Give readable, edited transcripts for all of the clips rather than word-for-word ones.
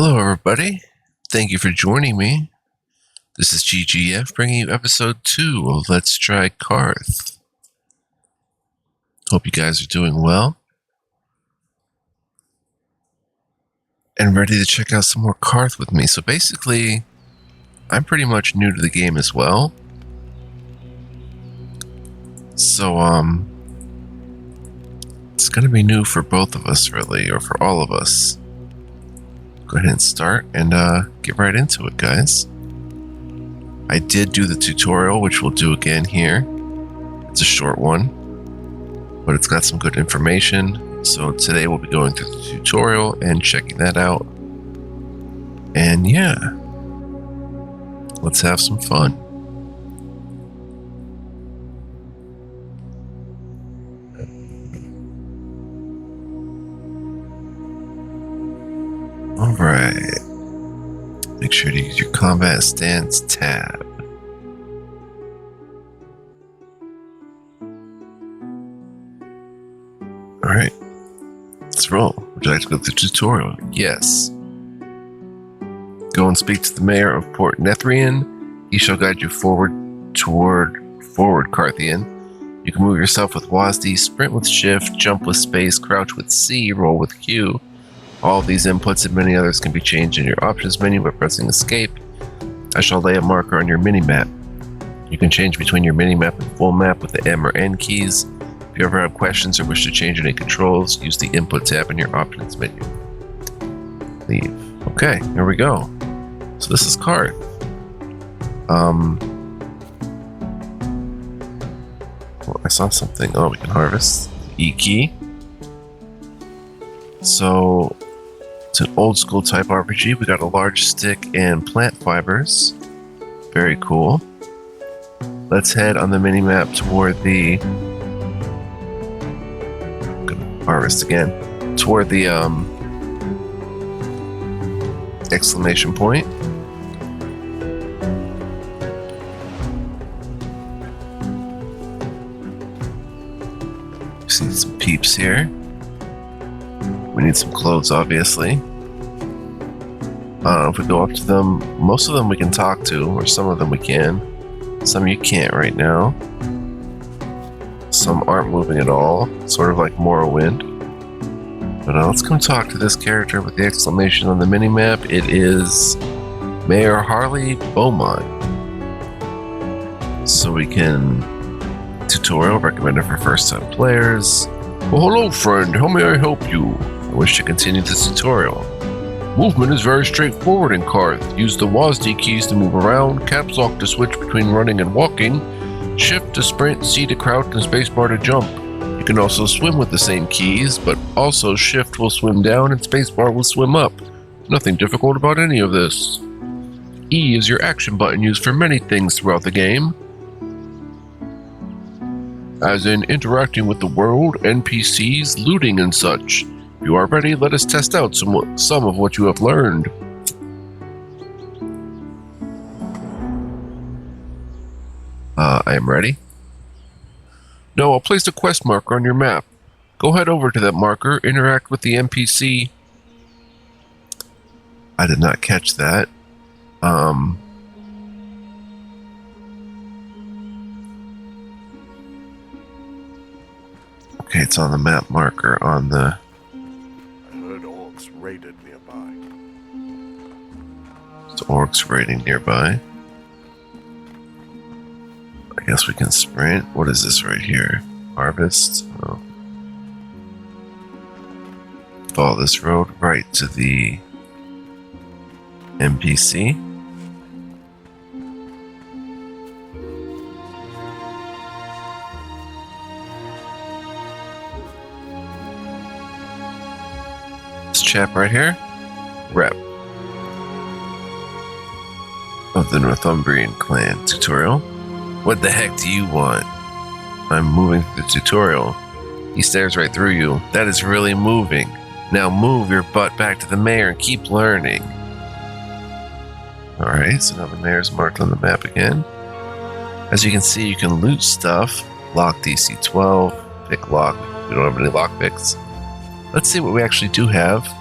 Hello, everybody. Thank you for joining me. This is GGF bringing you episode 2 of Let's Try Carth. Hope you guys are doing well and ready to check out some more Carth with me. So basically, I'm pretty much new to the game as well. So, it's going to be new for both of us, really, or for all of us. Go ahead and start and get right into it, guys. I did do the tutorial, which we'll do again here. It's a short one, but it's got some good information. So today we'll be going through the tutorial and checking that out. And yeah, let's have some fun. Alright, make sure to use your combat stance tab. Alright, let's roll. Would you like to go through the tutorial? Yes. Go and speak to the mayor of Port Nethrian. He shall guide you forward Carthian. You can move yourself with WASD, sprint with shift, jump with space, crouch with C, roll with Q. All of these inputs and many others can be changed in your options menu by pressing escape. I shall lay a marker on your minimap. You can change between your minimap and full map with the M or N keys. If you ever have questions or wish to change any controls, use the input tab in your options menu. Leave. Okay, here we go. So this is Carth. Oh, I saw something. Oh, we can harvest. E key. So it's an old school type RPG. We got a large stick and plant fibers. Very cool. Let's head on the minimap toward the... I'm gonna harvest again. Toward the exclamation point. See some peeps here. We need some clothes, obviously. If we go up to them, most of them we can talk to, or some of them we can. Some you can't right now. Some aren't moving at all, sort of like Morrowind. But let's come talk to this character with the exclamation on the minimap. It is Mayor Harley Beaumont. So we can... Tutorial recommended for first-time players. Well, hello, friend. How may I help you? I wish to continue this tutorial. Movement is very straightforward in Carth. Use the WASD keys to move around, caps lock to switch between running and walking, shift to sprint, C to crouch, and spacebar to jump. You can also swim with the same keys, but also shift will swim down and spacebar will swim up. Nothing difficult about any of this. E is your action button used for many things throughout the game, as in interacting with the world, NPCs, looting, and such. If you are ready, let us test out some of what you have learned. I am ready. No, I'll place a quest marker on your map. Go head over to that marker, interact with the NPC. I did not catch that. Okay, it's on the map marker on the... I heard orcs raided nearby. It's orcs raiding nearby. I guess we can sprint. What is this right here? Harvest? Oh. Follow this road right to the NPC. Chap right here, rep of the Northumbrian clan tutorial. What the heck do you want? I'm moving through the tutorial. He stares right through you. That is really moving. Now move your butt back to the mayor and keep learning. Alright, so now the mayor's marked on the map again. As you can see, you can loot stuff. Lock DC 12, pick lock. We don't have any lock picks. Let's see what we actually do have.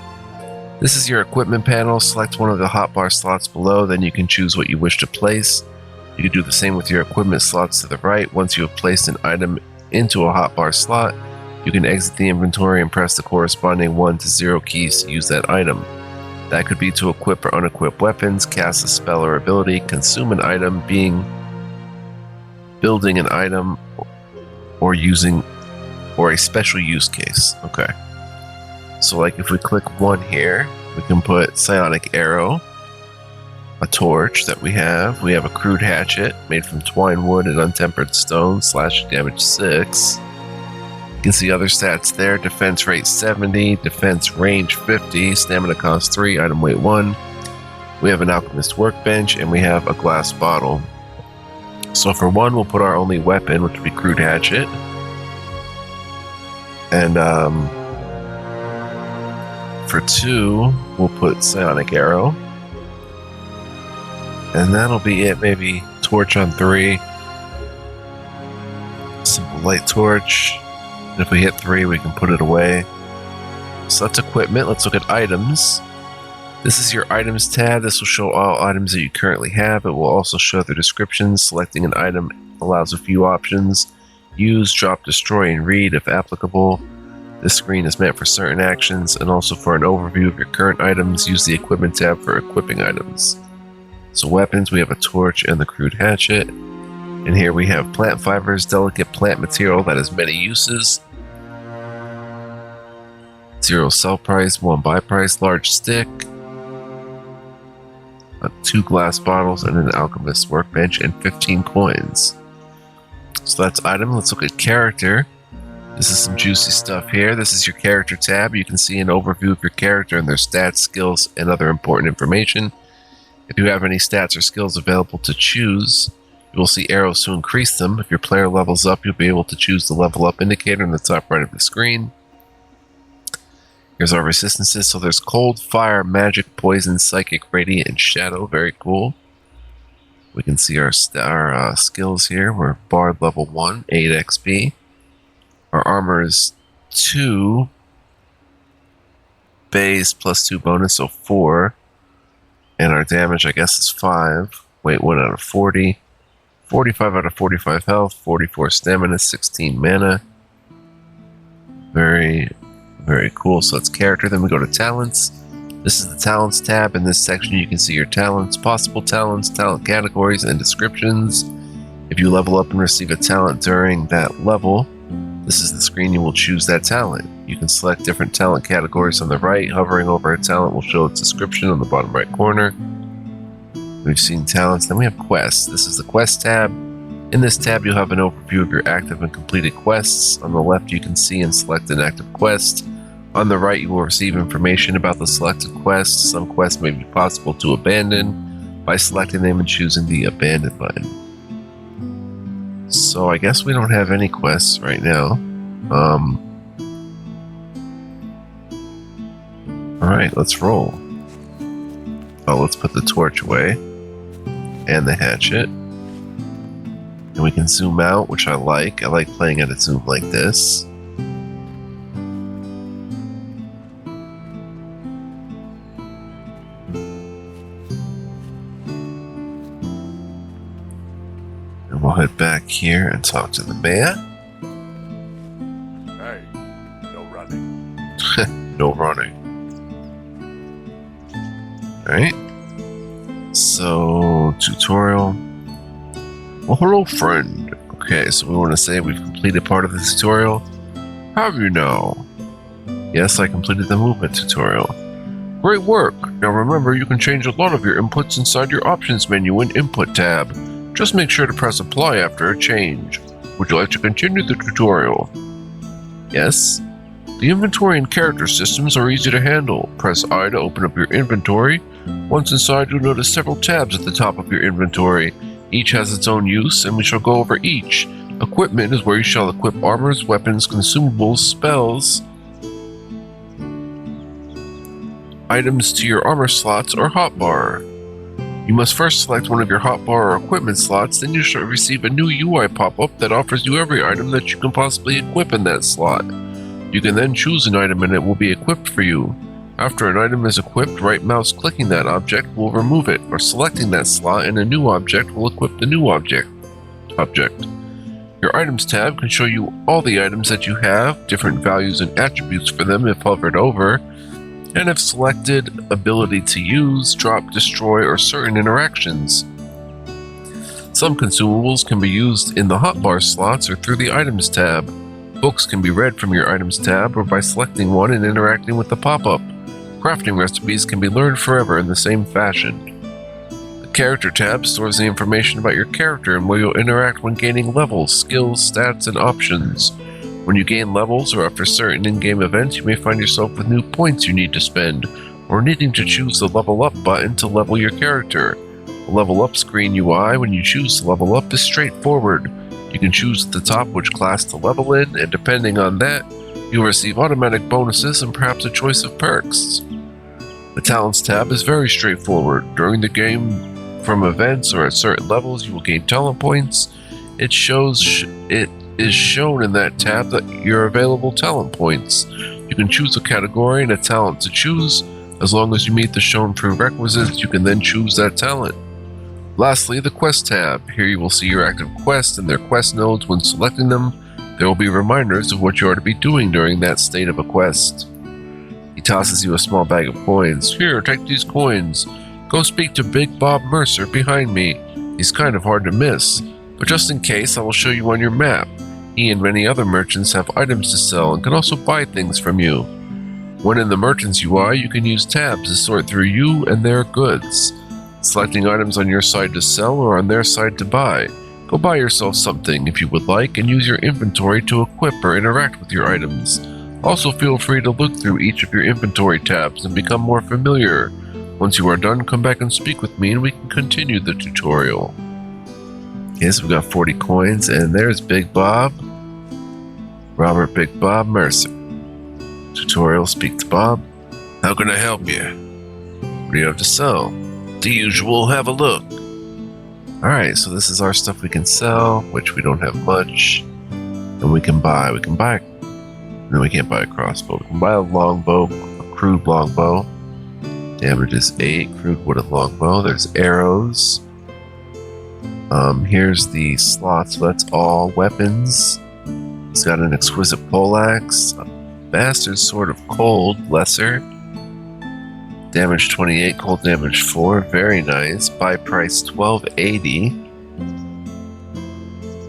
This is your equipment panel. Select one of the hotbar slots below, then you can choose what you wish to place. You can do the same with your equipment slots to the right. Once you have placed an item into a hotbar slot, you can exit the inventory and press the corresponding 1 to 0 keys to use that item. That could be to equip or unequip weapons, cast a spell or ability, consume an item, building an item, or a special use case. Okay. So like if we click 1 here, we can put psionic arrow, a torch that we have a crude hatchet made from twine wood and untempered stone, slash damage 6. You can see other stats there: defense rate 70, defense range 50, stamina cost 3, item weight 1. We have an alchemist workbench, and we have a glass bottle. So for 1, we'll put our only weapon, which would be crude hatchet. And for 2, we'll put psionic arrow. And that'll be it. Maybe torch on 3. Simple light torch. And if we hit 3, we can put it away. So that's equipment. Let's look at items. This is your items tab. This will show all items that you currently have. It will also show the descriptions. Selecting an item allows a few options: use, drop, destroy, and read if applicable. This screen is meant for certain actions, and also for an overview of your current items, use the equipment tab for equipping items. So weapons, we have a torch and the crude hatchet. And here we have plant fibers, delicate plant material that has many uses. 0 sell price, 1 buy price, large stick, 2 glass bottles, and an alchemist workbench, and 15 coins. So that's item. Let's look at character. This is some juicy stuff here. This is your character tab. You can see an overview of your character and their stats, skills, and other important information. If you have any stats or skills available to choose, you will see arrows to increase them. If your player levels up, you'll be able to choose the level up indicator in the top right of the screen. Here's our resistances. So there's cold, fire, magic, poison, psychic, radiant, and shadow. Very cool. We can see our skills here. We're bard level 1, 8 XP. Our armor is 2 base plus 2 bonus, so 4. And our damage, I guess, is 5. Weight 1 out of 40. 45 out of 45 health. 44 stamina. 16 mana. Very, very cool. So that's character. Then we go to talents. This is the talents tab. In this section, you can see your talents, possible talents, talent categories, and descriptions. If you level up and receive a talent during that level, this is the screen you will choose that talent. You can select different talent categories on the right. Hovering over a talent will show its description on the bottom right corner. We've seen talents. Then we have quests. This is the quest tab. In this tab, you'll have an overview of your active and completed quests. On the left, you can see and select an active quest. On the right, you will receive information about the selected quests. Some quests may be possible to abandon by selecting them and choosing the abandon button. So I guess we don't have any quests right now. Alright, let's roll. Oh, let's put the torch away. And the hatchet. And we can zoom out, which I like. I like playing at a zoom like this. And we'll head back here and talk to the mayor. Hey, no running. No running. Alright. So, tutorial. Well, hello, friend. Okay, so we want to say we've completed part of the tutorial. Have you now? Yes, I completed the movement tutorial. Great work. Now remember, you can change a lot of your inputs inside your options menu and input tab. Just make sure to press apply after a change. Would you like to continue the tutorial? Yes. The inventory and character systems are easy to handle. Press I to open up your inventory. Once inside, you'll notice several tabs at the top of your inventory. Each has its own use, and we shall go over each. Equipment is where you shall equip armors, weapons, consumables, spells, items to your armor slots or hotbar. You must first select one of your hotbar or equipment slots, then you shall receive a new UI pop-up that offers you every item that you can possibly equip in that slot. You can then choose an item and it will be equipped for you. After an item is equipped, right mouse clicking that object will remove it, or selecting that slot in a new object will equip the new object. Your items tab can show you all the items that you have, different values and attributes for them if hovered over, and if selected, ability to use, drop, destroy, or certain interactions. Some consumables can be used in the hotbar slots or through the items tab. Books can be read from your items tab or by selecting one and interacting with the pop-up. Crafting recipes can be learned forever in the same fashion. The character tab stores the information about your character and where you'll interact when gaining levels, skills, stats, and options. When you gain levels or after certain in-game events, you may find yourself with new points you need to spend, or needing to choose the level up button to level your character. The level up screen UI when you choose to level up is straightforward. You can choose at the top which class to level in, and depending on that, you'll receive automatic bonuses and perhaps a choice of perks. The Talents tab is very straightforward. During the game, from events or at certain levels, you will gain talent points. It is shown in that tab that your available talent points. You can choose a category and a talent to choose. As long as you meet the shown prerequisites, you can then choose that talent. Lastly, the Quest tab. Here you will see your active quests and their quest nodes. When selecting them, there will be reminders of what you are to be doing during that state of a quest. He tosses you a small bag of coins. Here, take these coins. Go speak to Big Bob Mercer behind me. He's kind of hard to miss, but just in case, I will show you on your map. He and many other merchants have items to sell and can also buy things from you. When in the Merchants UI, you can use tabs to sort through you and their goods, selecting items on your side to sell or on their side to buy. Go buy yourself something if you would like and use your inventory to equip or interact with your items. Also feel free to look through each of your inventory tabs and become more familiar. Once you are done, come back and speak with me and we can continue the tutorial. Okay, so we got 40 coins and there's Big Bob. Robert Big Bob Mercer. Tutorial, speak to Bob. How can I help you? What do you have to sell? The usual, have a look. Alright, so this is our stuff we can sell, which we don't have much. And we can buy. No, we can't buy a crossbow. We can buy a longbow, a crude longbow. Damage is 8, crude wooden longbow. There's arrows. Here's the slots, so that's all weapons. He's got an exquisite poleaxe, a bastard sword of cold, lesser. Damage 28, cold damage 4, very nice. Buy price $12.80.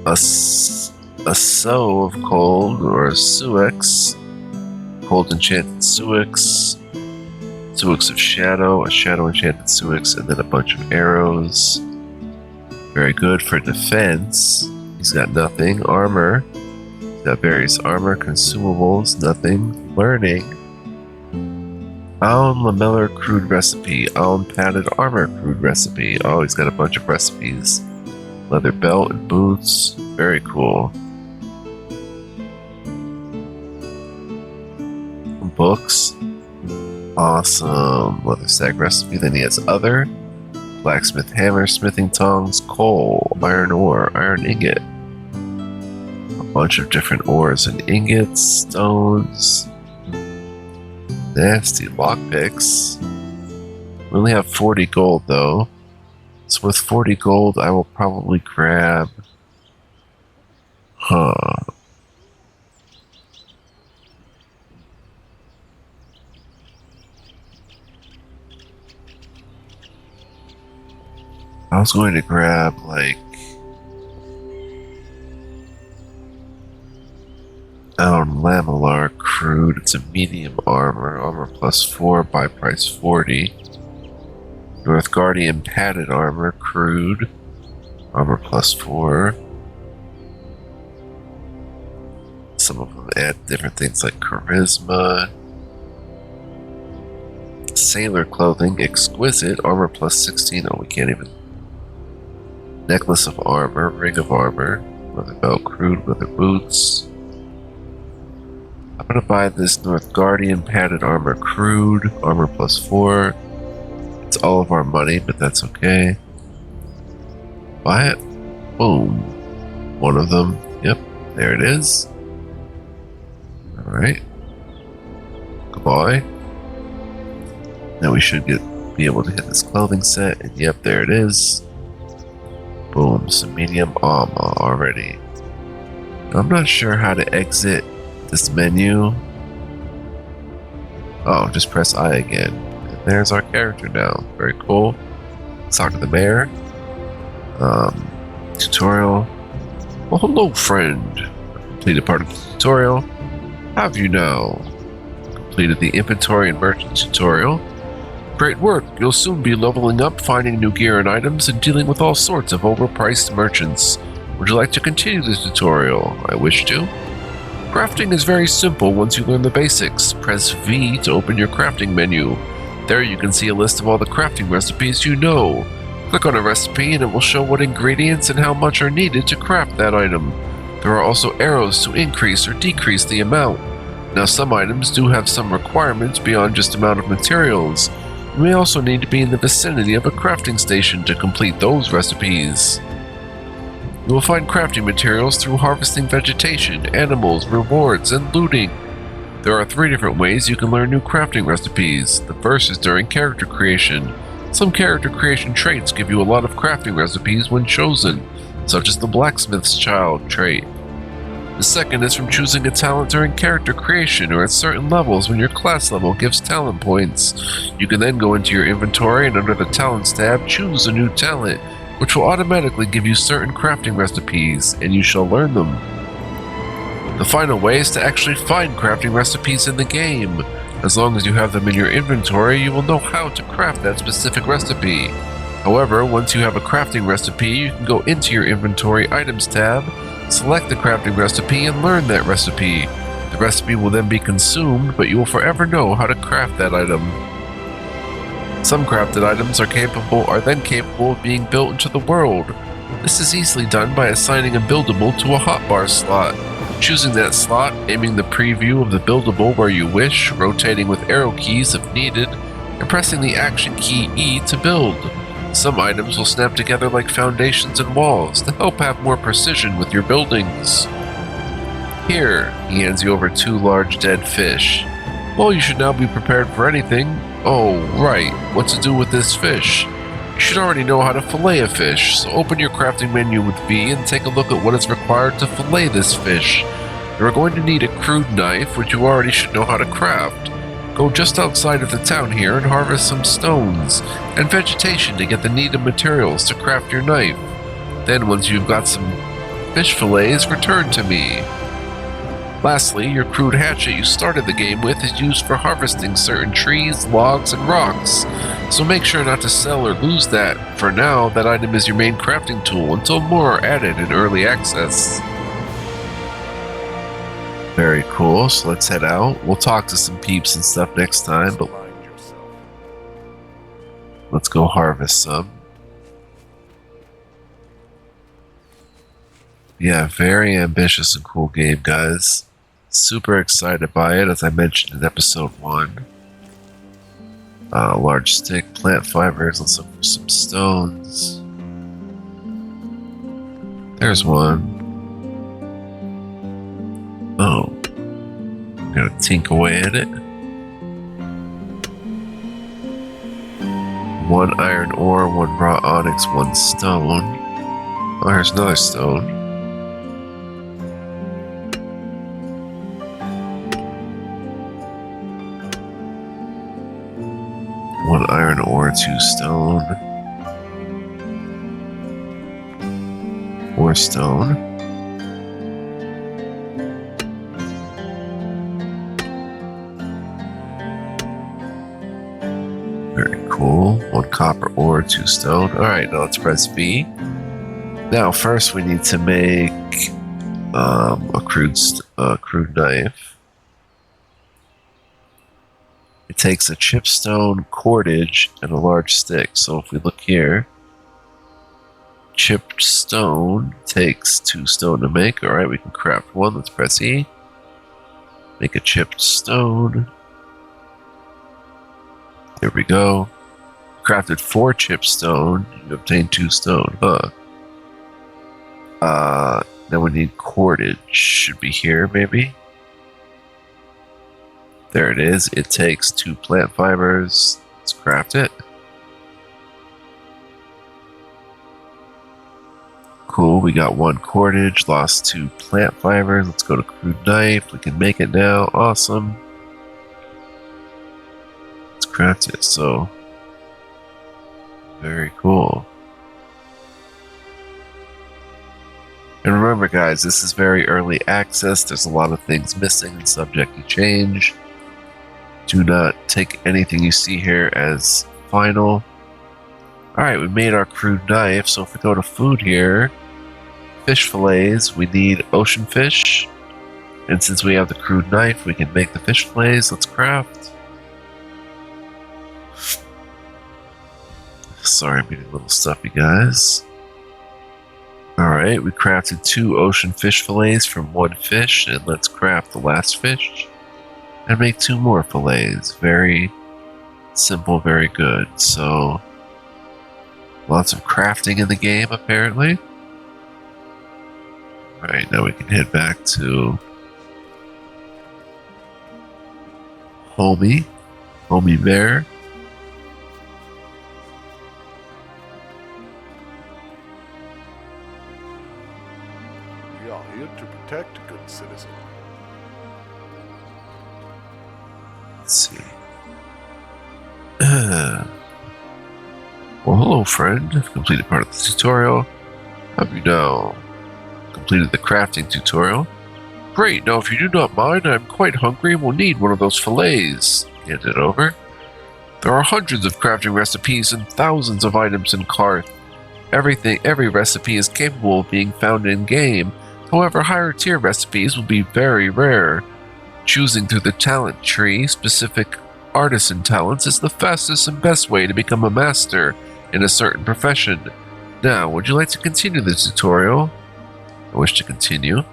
A sew of cold, or a suix. Cold enchanted suix. Suix of shadow, a shadow enchanted suix, and then a bunch of arrows. Very good for defense. He's got nothing. Armor. He's got various armor, consumables, nothing. Learning. Aln lamellar crude recipe. Aln padded armor crude recipe. Oh, he's got a bunch of recipes. Leather belt and boots. Very cool. Books. Awesome. Leather sack recipe. Then he has other. Blacksmith hammer, smithing tongs, coal, iron ore, iron ingot. A bunch of different ores and ingots, stones. Nasty lockpicks. We only have 40 gold though. So with 40 gold, I will probably grab... I was going to grab, like... lamellar crude. It's a medium armor. Armor plus 4, buy price 40. North Guardian padded armor, crude. Armor plus 4. Some of them add different things like charisma. Sailor clothing, exquisite. Armor plus 16. Oh, we can't even... Necklace of armor, ring of armor. Leather belt, crude, leather boots. I'm gonna buy this North Guardian padded armor crude, armor plus 4. It's all of our money, but that's okay. Buy it. Boom. One of them. Yep, there it is. Alright. Goodbye. Now we should be able to hit this clothing set, and yep, there it is. Boom, some medium armor already. I'm not sure how to exit this menu. Oh, just press I again. And there's our character now. Very cool. Let's talk to the mayor. Tutorial. Well, hello, friend. Completed part of the tutorial. Have you now completed the inventory and merchant tutorial? Great work. You'll soon be leveling up, finding new gear and items, and dealing with all sorts of overpriced merchants. Would you like to continue the tutorial? I wish to. Crafting is very simple once you learn the basics. Press V to open your crafting menu. There you can see a list of all the crafting recipes you know. Click on a recipe and it will show what ingredients and how much are needed to craft that item. There are also arrows to increase or decrease the amount. Now some items do have some requirements beyond just amount of materials. You may also need to be in the vicinity of a crafting station to complete those recipes. You will find crafting materials through harvesting vegetation, animals, rewards, and looting. There are 3 different ways you can learn new crafting recipes. The first is during character creation. Some character creation traits give you a lot of crafting recipes when chosen, such as the blacksmith's child trait. The second is from choosing a talent during character creation or at certain levels when your class level gives talent points. You can then go into your inventory and under the talents tab choose a new talent, which will automatically give you certain crafting recipes, and you shall learn them. The final way is to actually find crafting recipes in the game. As long as you have them in your inventory, you will know how to craft that specific recipe. However, once you have a crafting recipe, you can go into your inventory items tab, select the crafting recipe, and learn that recipe. The recipe will then be consumed, but you will forever know how to craft that item. Some crafted items are then capable of being built into the world. This is easily done by assigning a buildable to a hotbar slot. Choosing that slot, aiming the preview of the buildable where you wish, rotating with arrow keys if needed, and pressing the action key E to build. Some items will snap together like foundations and walls to help have more precision with your buildings. Here, he hands you over 2 large dead fish. Well, you should now be prepared for anything. Oh, right, what to do with this fish? You should already know how to fillet a fish, so open your crafting menu with V and take a look at what is required to fillet this fish. You are going to need a crude knife, which you already should know how to craft. Go just outside of the town here and harvest some stones and vegetation to get the needed materials to craft your knife. Then once you've got some fish fillets, return to me. Lastly, your crude hatchet you started the game with is used for harvesting certain trees, logs, and rocks, so make sure not to sell or lose that. For now, that item is your main crafting tool until more are added in early access. Very cool, so let's head out. We'll talk to some peeps and stuff next time, but let's go harvest some. Yeah, very ambitious and cool game, guys. Super excited by it, as I mentioned in episode 1. Large stick, plant fibers, let's look for some stones. There's one. Oh. I'm gonna tink away at it. 1 iron ore, 1 raw onyx, 1 stone. Oh, here's another stone. One iron ore, 2 stone. 4 stone. Very cool. 1 copper ore, 2 stone. Alright, now let's press V. Now, first we need to make a crude knife. It takes a chipstone, cordage, and a large stick. So if we look here, chipped stone takes 2 stone to make. Alright, we can craft 1. Let's press E. Make a chipped stone. There we go. Crafted 4 chipped stone. You obtain 2 stone. Then we need cordage. Should be here, maybe. There it is. It takes 2 plant fibers. Let's craft it. Cool, we got 1 cordage, lost 2 plant fibers. Let's go to crude knife. We can make it now. Awesome. Let's craft it. So, very cool. And remember, guys, this is very early access. There's a lot of things missing and subject to change. Do not take anything you see here as final. Alright, we made our crude knife. So if we go to food here, fish fillets, we need ocean fish. And since we have the crude knife, we can make the fish fillets. Let's craft. Sorry, I'm getting a little stuffy, guys. Alright, we crafted 2 ocean fish fillets from 1 fish, and let's craft the last fish and make 2 more fillets. Very simple, very good. So, lots of crafting in the game, apparently. Alright, now we can head back to Homie Bear. We are here to protect a good citizen. Let's see. Well, hello, friend. I've completed part of the tutorial. Have you now completed the crafting tutorial? Great. Now, if you do not mind, I'm quite hungry and will need one of those fillets. Hand it over. There are hundreds of crafting recipes and thousands of items in Carth. Every recipe is capable of being found in-game. However, higher tier recipes will be very rare. Choosing through the talent tree specific artisan talents is the fastest and best way to become a master in a certain profession. Now, would you like to continue the tutorial? I wish to continue.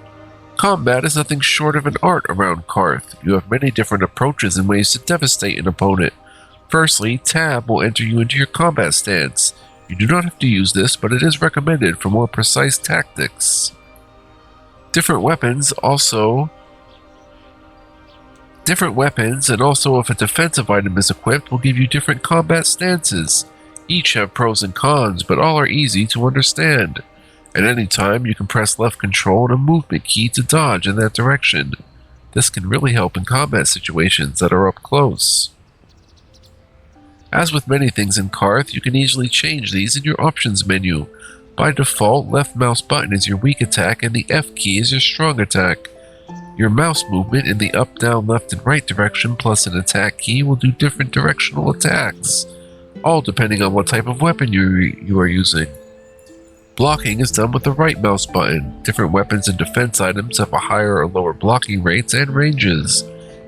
Combat is nothing short of an art around Carth. You have many different approaches and ways to devastate an opponent. Firstly, Tab will enter you into your combat stance. You do not have to use this, but it is recommended for more precise tactics. Different weapons, and also if a defensive item is equipped, will give you different combat stances. Each have pros and cons, but all are easy to understand. At any time, you can press left control and a movement key to dodge in that direction. This can really help in combat situations that are up close. As with many things in Carth, you can easily change these in your options menu. By default, left mouse button is your weak attack and the F key is your strong attack. Your mouse movement in the up, down, left, and right direction plus an attack key will do different directional attacks, all depending on what type of weapon you are using. Blocking is done with the right mouse button. Different weapons and defense items have a higher or lower blocking rates and ranges.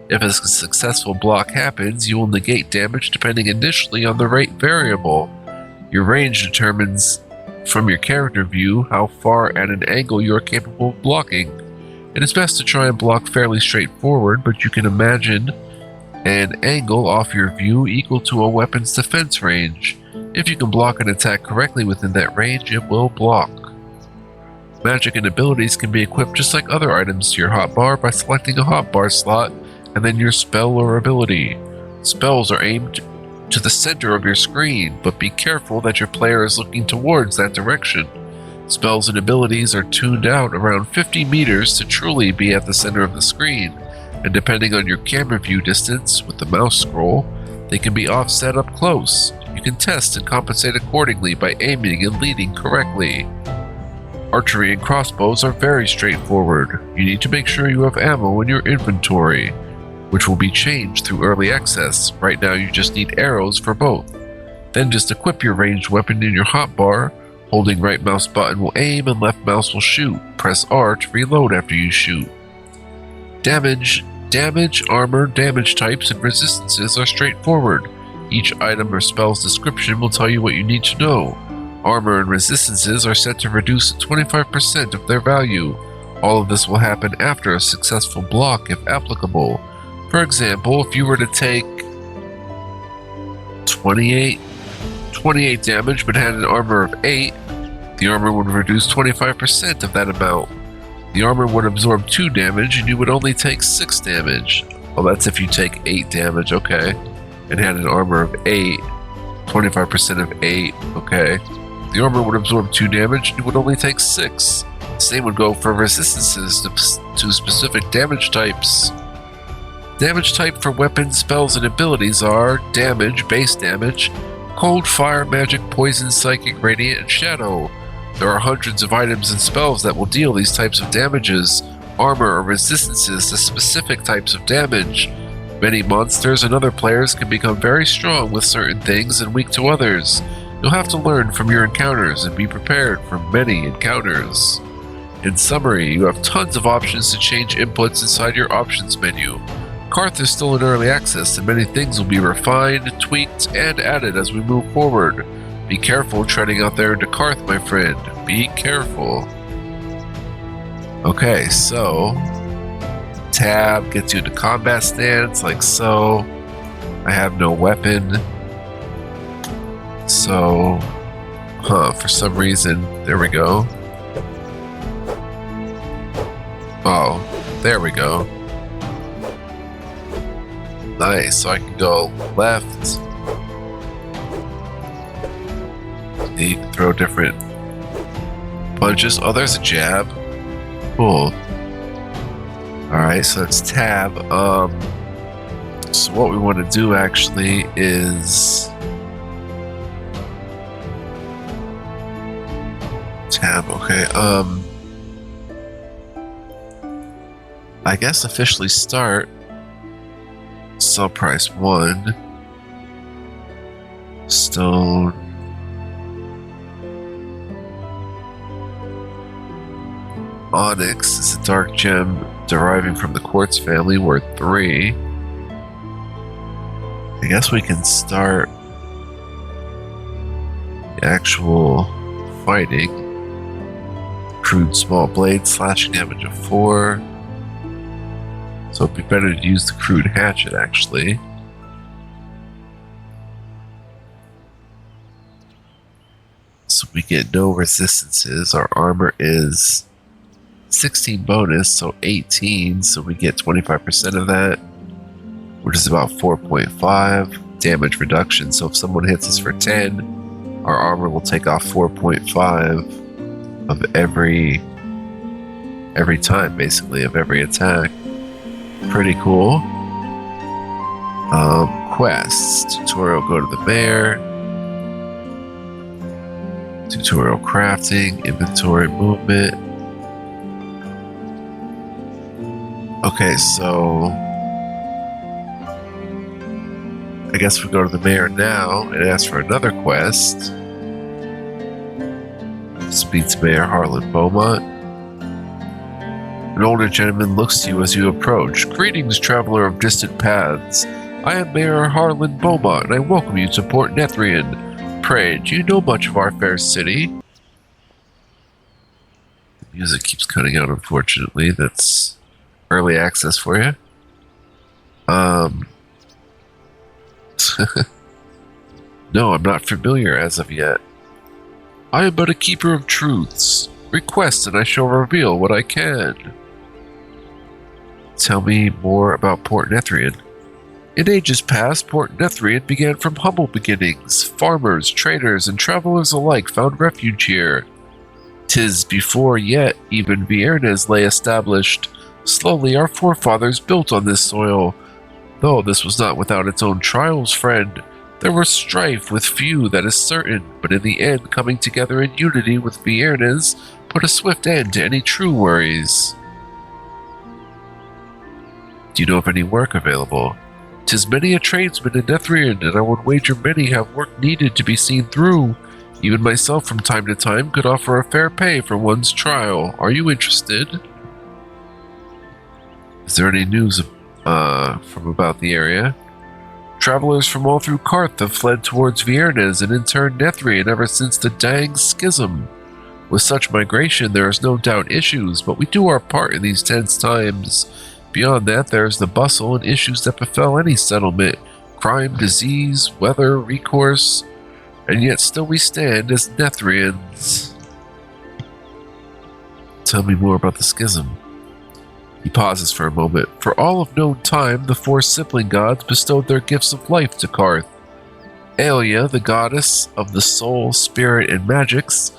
If a successful block happens, you will negate damage depending initially on the rate variable. Your range determines from your character view how far at an angle you are capable of blocking. It is best to try and block fairly straightforward, but you can imagine an angle off your view equal to a weapon's defense range. If you can block an attack correctly within that range, it will block. Magic and abilities can be equipped just like other items to your hotbar by selecting a hotbar slot and then your spell or ability. Spells are aimed to the center of your screen, but be careful that your player is looking towards that direction. Spells and abilities are tuned out around 50 meters to truly be at the center of the screen, and depending on your camera view distance with the mouse scroll, they can be offset up close. You can test and compensate accordingly by aiming and leading correctly. Archery and crossbows are very straightforward. You need to make sure you have ammo in your inventory, which will be changed through early access. Right now you just need arrows for both. Then just equip your ranged weapon in your hotbar. Holding right mouse button will aim and left mouse will shoot. Press R to reload after you shoot. Damage, armor, damage types, and resistances are straightforward. Each item or spell's description will tell you what you need to know. Armor and resistances are set to reduce 25% of their value. All of this will happen after a successful block if applicable. For example, if you were to take 28 damage but had an armor of 8, the armor would reduce 25% of that amount. The armor would absorb 2 damage and you would only take 6 damage. Well, that's if you take 8 damage, okay. and had an armor of 8. 25% of 8. Okay. The armor would absorb 2 damage and it would only take 6. Same would go for resistances to specific damage types. Damage type for weapons, spells, and abilities are damage, base damage, cold, fire, magic, poison, psychic, radiant, and shadow. There are hundreds of items and spells that will deal these types of damages, armor, or resistances to specific types of damage. Many monsters and other players can become very strong with certain things and weak to others. You'll have to learn from your encounters and be prepared for many encounters. In summary, you have tons of options to change inputs inside your options menu. Carth is still in early access and many things will be refined, tweaked, and added as we move forward. Be careful treading out there into Carth, my friend. Be careful. Okay, so tab gets you into combat stance like so. I have no weapon. So, for some reason, there we go. Oh, there we go. Nice, so I can go left. You can throw different punches. Oh, there's a jab. Cool. Alright, so that's tab. So what we want to do actually is tab, okay. I guess officially start. Sell price 1. Stone. Onyx is a dark gem deriving from the quartz family, worth 3. I guess we can start the actual fighting. Crude small blade, slashing damage of 4. So it'd be better to use the crude hatchet, actually. So we get no resistances. Our armor is 16 bonus, so 18. So we get 25% of that, which is about 4.5 damage reduction. So if someone hits us for 10, our armor will take off 4.5 of every time, basically, of every attack. Pretty cool. Quests. Tutorial, go to the mayor. Tutorial crafting, inventory movement. Okay, so I guess we go to the mayor now and ask for another quest. Speak to Mayor Harlan Beaumont. An older gentleman looks to you as you approach. Greetings, traveler of distant paths. I am Mayor Harlan Beaumont, and I welcome you to Port Nethrian. Pray, do you know much of our fair city? The music keeps cutting out, unfortunately. That's early access for you. No, I'm not familiar as of yet. I am but a keeper of truths. Request and I shall reveal what I can. Tell me more about Port Nethrian. In ages past, Port Nethrian began from humble beginnings. Farmers, traders, and travelers alike found refuge here. 'Tis before yet even Viernes lay established. Slowly our forefathers built on this soil. Though this was not without its own trials, friend. There was strife with few, that is certain, but in the end, coming together in unity with Viernes put a swift end to any true worries. Do you know of any work available? 'Tis many a tradesman in Nethrian, and I would wager many have work needed to be seen through. Even myself from time to time could offer a fair pay for one's trial. Are you interested? Is there any news from about the area? Travelers from all through Carth have fled towards Viernes and in turn Nethrian ever since the dang schism. With such migration there is no doubt issues, but we do our part in these tense times. Beyond that, there's the bustle and issues that befell any settlement. Crime, disease, weather, recourse. And yet still we stand as Nethrians. Tell me more about the schism. He pauses for a moment. For all of known time, the four sibling gods bestowed their gifts of life to Carth. Aelia, the goddess of the soul, spirit, and magics.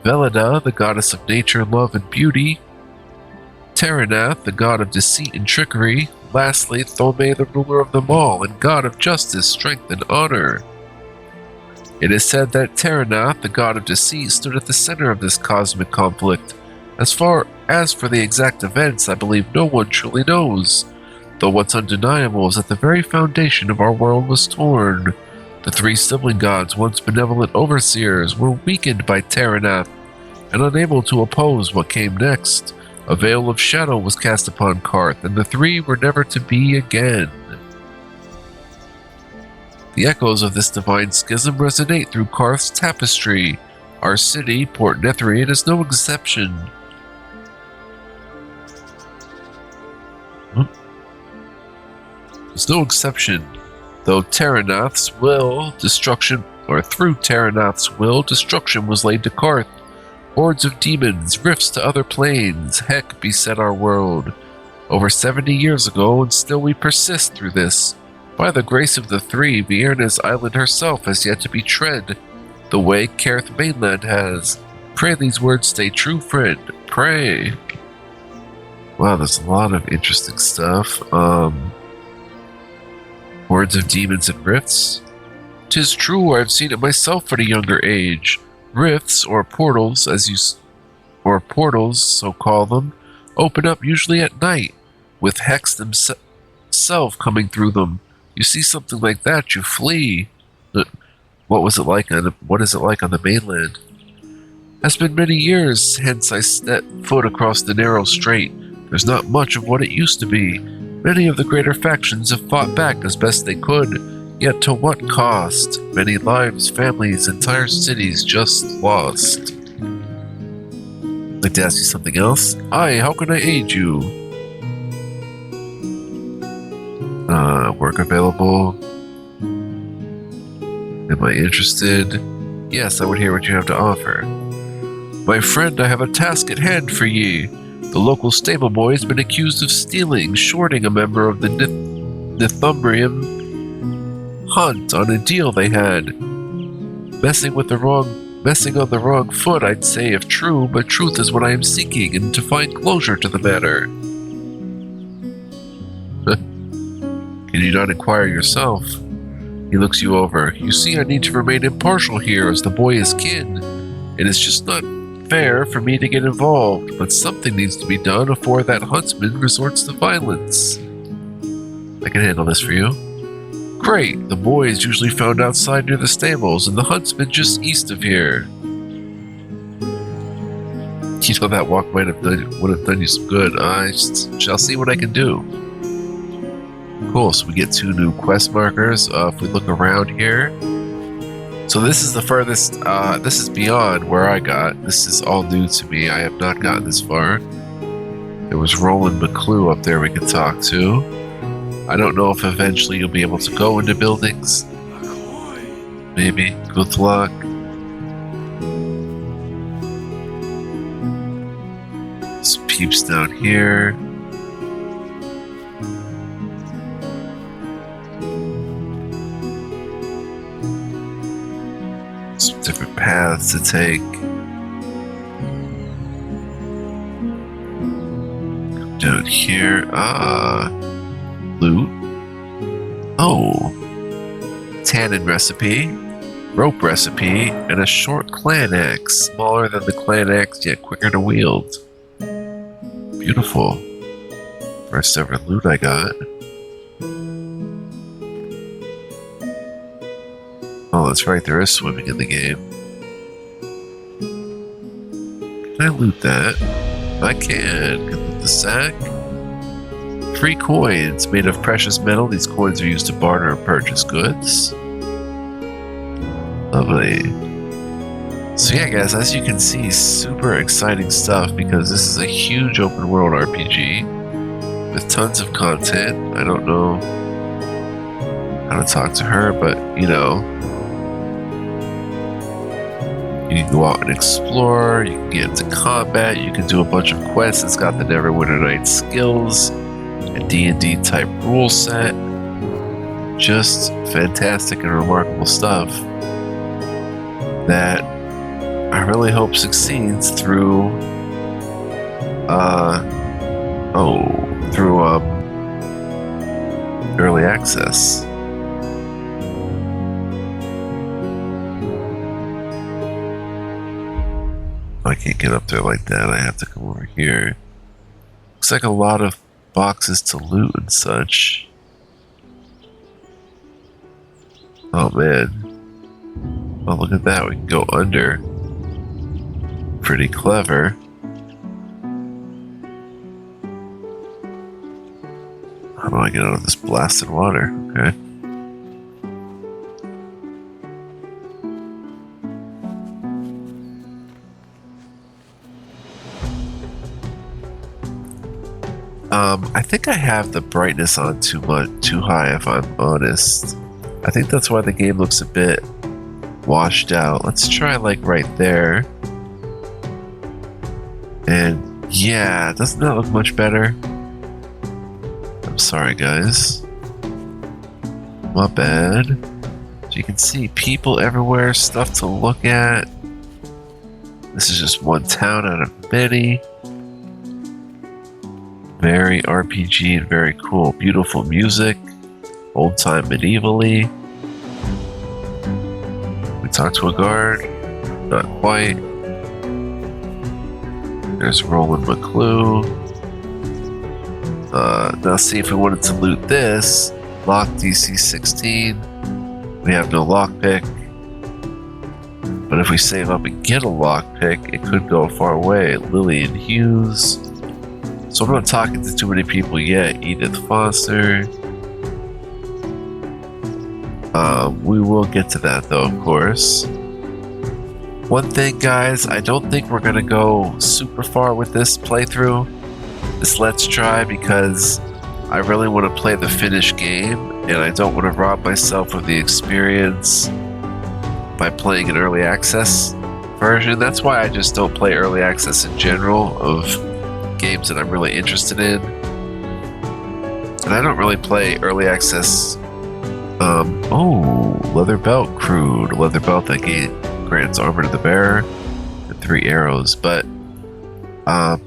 Velida, the goddess of nature, love, and beauty. Terranath, the god of deceit and trickery. Lastly, Thome, the ruler of them all, and god of justice, strength, and honor. It is said that Terranath, the god of deceit, stood at the center of this cosmic conflict. As far as for the exact events, I believe no one truly knows, though what's undeniable is that the very foundation of our world was torn. The three sibling gods, once benevolent overseers, were weakened by Terranath and unable to oppose what came next. A veil of shadow was cast upon Carth, and the three were never to be again. The echoes of this divine schism resonate through Carth's tapestry. Our city, Port Netherian, is no exception. There's no exception, though Terranath's will, destruction was laid to Carth. Hordes of demons, rifts to other planes, heck beset our world. Over 70 years ago, and still we persist through this. By the grace of the three, Vierna's island herself has yet to be tread, the way Carth mainland has. Pray these words stay true, friend. Pray. Wow, there's a lot of interesting stuff. Hordes of demons and rifts. 'Tis true, I've seen it myself at a younger age. Rifts, or portals, so call them, open up usually at night, with Hex themselves coming through them. You see something like that, you flee. What is it like on the mainland? Has been many years since I stepped foot across the narrow strait. There's not much of what it used to be. Many of the greater factions have fought back as best they could, yet to what cost? Many lives, families, entire cities just lost. I'd like to ask you something else. Hi, how can I aid you? Work available. Am I interested? Yes, I would hear what you have to offer. My friend, I have a task at hand for ye. The local stable boy has been accused of stealing, shorting a member of the Nithumbrium hunt on a deal they had. Messing on the wrong foot, I'd say, if true, but truth is what I am seeking, and to find closure to the matter. Can you not inquire yourself? He looks you over. You see, I need to remain impartial here, as the boy is kin. It is just not fair for me to get involved, but something needs to be done before that huntsman resorts to violence. I can handle this for you. Great, the boy is usually found outside near the stables, and the huntsman just east of here. You know, that walk would have done you some good. I shall see what I can do. Cool, so we get 2 new quest markers. If we look around here, so this is the furthest, this is beyond where I got. This is all new to me. I have not gotten this far. There was Roland McClue up there we could talk to. I don't know if eventually you'll be able to go into buildings. Maybe. Good luck. Some peeps down here. Some different paths to take. Come down here. Loot. Oh. Tannin recipe, rope recipe, and a short clan axe. Smaller than the clan axe, yet quicker to wield. Beautiful. First ever loot I got. Oh, that's right, there is swimming in the game. Can I loot that? I can. Can I loot the sack? 3 coins made of precious metal. These coins are used to barter or purchase goods. Lovely. So yeah, guys, as you can see, super exciting stuff because this is a huge open world RPG with tons of content. I don't know how to talk to her, but you know, you go out and explore, you can get into combat, you can do a bunch of quests. It's got the Neverwinter Night skills, a D&D type rule set. Just fantastic and remarkable stuff that I really hope succeeds through early access. I can't get up there like that. I have to come over here. Looks like a lot of boxes to loot and such. Oh man. Oh, look at that. We can go under. Pretty clever. How do I get out of this blasted water? Okay. I think I have the brightness on too high, if I'm honest. I think that's why the game looks a bit washed out. Let's try like right there. And yeah, doesn't that look much better? I'm sorry, guys. My bad. So you can see people everywhere, stuff to look at. This is just one town out of many. Very RPG and very cool. Beautiful music. Old time medievally. We talked to a guard. Not quite. There's Roland McClue. Now see if we wanted to loot this. Lock DC 16. We have no lockpick. But if we save up and get a lockpick, it could go far away. Lillian Hughes. So I'm not talking to too many people yet. Edith Foster. We will get to that though, of course. One thing, guys, I don't think we're gonna go super far with this playthrough, this Let's Try, because I really want to play the finished game, and I don't want to rob myself of the experience by playing an early access version. That's why I just don't play early access in general of games that I'm really interested in. And I don't really play early access. Leather belt crude. Leather belt that grants armor to the bearer and 3 arrows. But I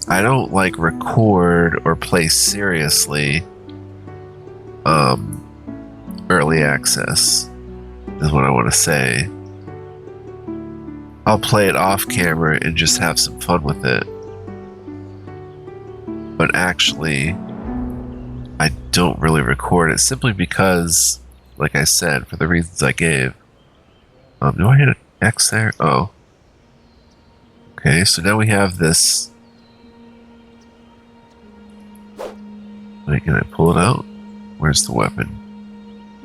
don't like record or play seriously early access is what I want to say. I'll play it off camera and just have some fun with it. But actually, I don't really record it simply because, like I said, for the reasons I gave. Do I hit an X there? Oh. Okay, so now we have this. Wait, can I pull it out? Where's the weapon?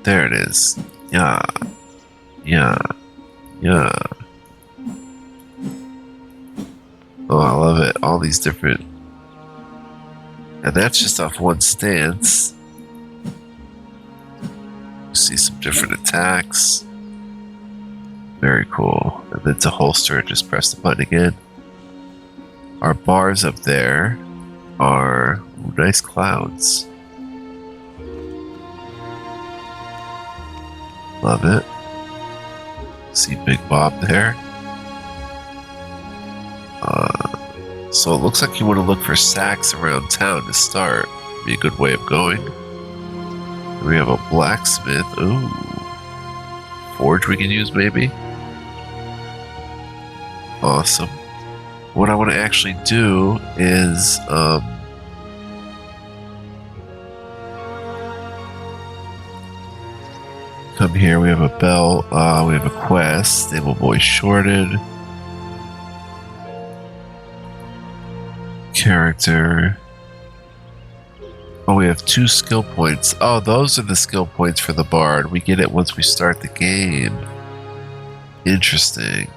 There it is. Yeah. Yeah. Yeah. Oh, I love it. All these different... And that's just off one stance. You see some different attacks. Very cool. And then to holster it, just press the button again. Our bars up there are nice clouds. Love it. See Big Bob there. So it looks like you want to look for sacks around town to start. Be a good way of going. We have a blacksmith. Ooh. Forge we can use maybe. Awesome. What I want to actually do is come here. We have a bell. We have a quest. Stable boy shorted. Character. Oh, we have 2 skill points. Oh, those are the skill points for the bard. We get it once we start the game. Interesting.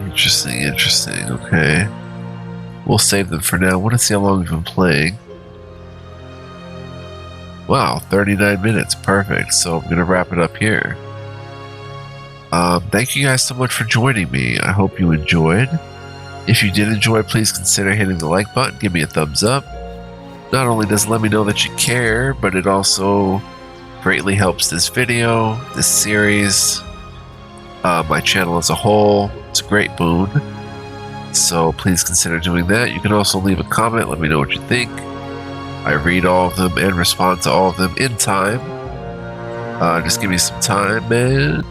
Interesting. Okay. We'll save them for now. I want to see how long we've been playing. Wow, 39 minutes. Perfect. So I'm going to wrap it up here. Thank you guys so much for joining me. I hope you enjoyed. If you did enjoy, please consider hitting the like button. Give me a thumbs up. Not only does it let me know that you care, but it also greatly helps this video, this series, my channel as a whole. It's a great boon. So please consider doing that. You can also leave a comment. Let me know what you think. I read all of them and respond to all of them in time. Just give me some time, man.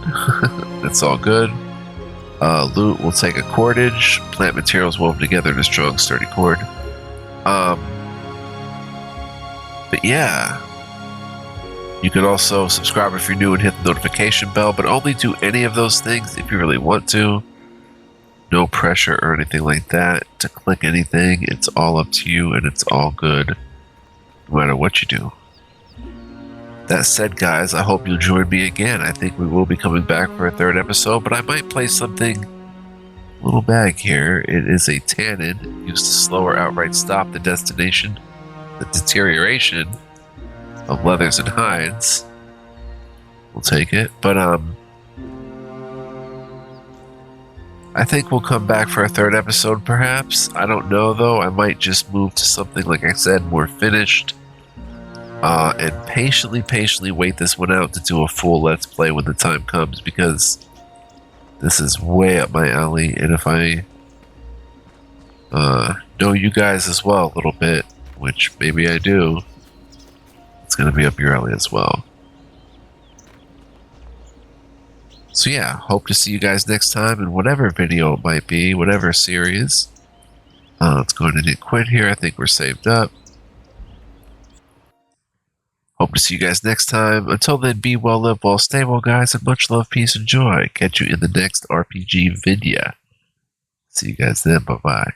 That's all good. Loot will take a cordage. Plant materials woven together in a strong, sturdy cord. But yeah. You can also subscribe if you're new and hit the notification bell, but only do any of those things if you really want to. No pressure or anything like that to click anything. It's all up to you and it's all good, no matter what you do. That said, guys, I hope you'll join me again. I think we will be coming back for a third episode, but I might play something a little bag here. It is a tannin used to slow or outright stop the deterioration of leathers and hides. We'll take it, but I think we'll come back for a third episode, perhaps. I don't know, though. I might just move to something, like I said, more finished. And patiently wait this one out to do a full Let's Play when the time comes, because this is way up my alley. And if I know you guys as well a little bit, which maybe I do, it's going to be up your alley as well. So yeah, hope to see you guys next time in whatever video it might be, whatever series. Let's go ahead and hit quit here. I think we're saved up. Hope to see you guys next time. Until then, be well, live well, stay well, guys, and much love, peace, and joy. Catch you in the next RPG video. See you guys then. Bye-bye.